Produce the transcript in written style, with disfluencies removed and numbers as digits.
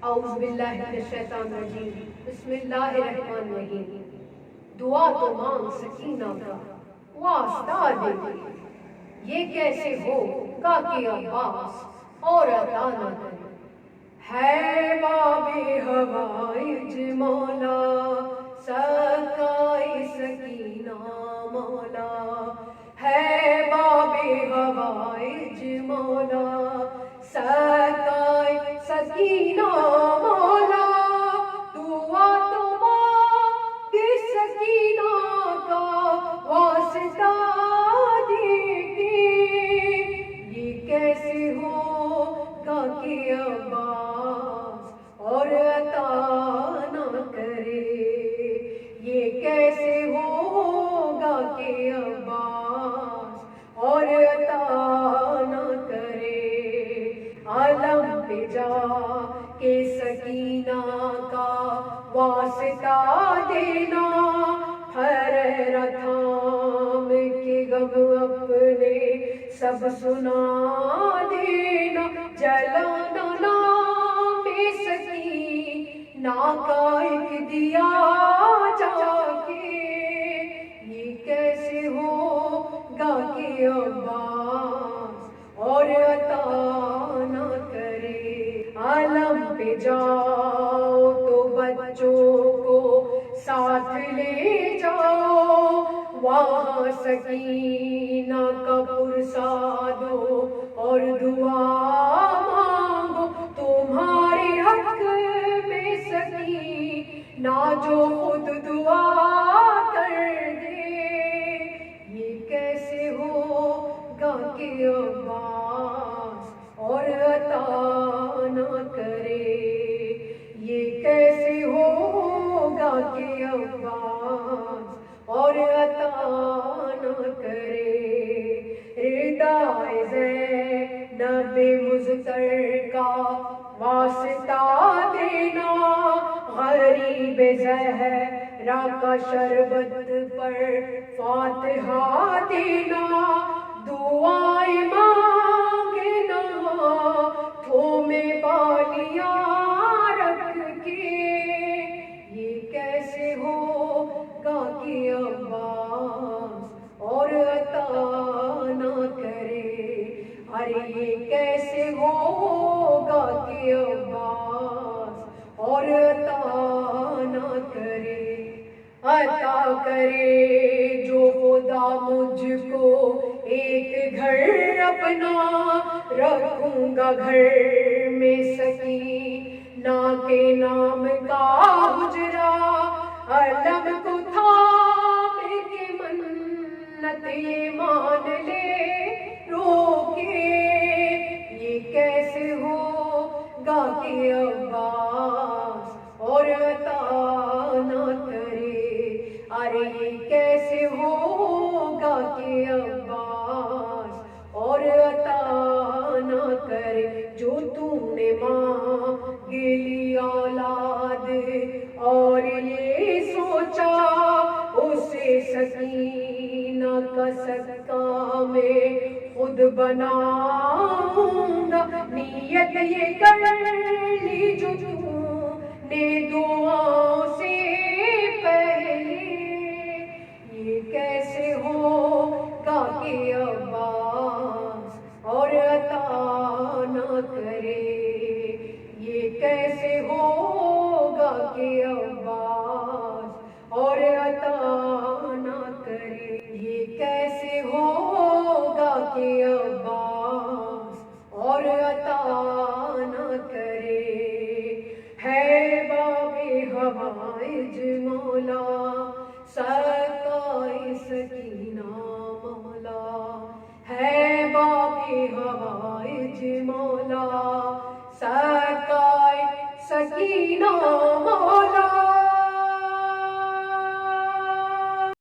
اعوذ باللہ من الشیطان الرجیم، بسم اللہ الرحمن الرحیم۔ دعا تو مانگ سکینہ کا واسطہ دے دے، یہ کیسے ہوگا کہ عباس اور عطا نہ کرے۔ ہے باب ہوائج مولا سکائے سکینہ مولا، ہے باب ہوائج مولا سکائے سکینہ مولا، دعا تو مانگ سکینہ کا واسطہ دے کے، یہ کیسے ہوگا کہ عباس اور عطا نہ کرے، یہ کیسے ہوگا کہ عباس اور عطا نہ کرے۔ عالم پہ جا کے سکینہ کا واسطہ دینا، ہر تھام کے غم اپنے سب سنا دینا، جلانا نام سکینہ کا ایک دیا جا کے، یہ کیسے ہوگا کہ عباس اور عطا نہ کرے۔ عالم پہ جاؤ تو بچوں کو ساتھ لے جاؤ، وہاں سکینہ کا پرسا دو اور دعا مانگو، تمہارے حق میں سکینہ جو خود دعا کر دے، یہ کیسے ہوگا کہ عباس اور عطا نہ کرے، یہ کیسے ہوگا کہ عباس اور عطا نہ کرے۔ ردائے زینب مضطر کا واسطہ دینا، غریب زہرا کا شربت پر فاتحہ دینا، دعائیں مانگنا ہاتھوں میں بالیاں رکھ کے، یہ کیسے ہوگا کہ عباس اور عطا نہ کرے، ارے یہ کیسے ہوگا کہ عباس اور عطا نہ کرے۔ عطا کرے جو خدا مجھ کو ایک گھر اپنا، رکھوں گا گھر میں سکینہ کے نام کا حجرا، علم کو تھام کے منت یہ مان لے رو کے، یہ کیسے ہوگا کہ عباس اور عطا نہ کرے، ارے یہ کیسے ہوگا کہ عباس اور عطا نہ کرے۔ جو تو نے مانگ لی اولاد اور یہ سوچا اسے سکینہ کا صدقہ میں خود بناؤں گا، نیت یہ کر لی جو تو نے دعاؤں سے پہلے، یہ کیسے ہوگا کہ عباس اور عطا نہ کرے، یہ کیسے ہوگا کہ عباس اور عطا نہ کرے، یہ کیسے ہوگا کہ عباس اور عطا نہ کرے۔ ہے باب ہوائج مولا سکائے سکینہ مولا، ہے باب ہوائج مولا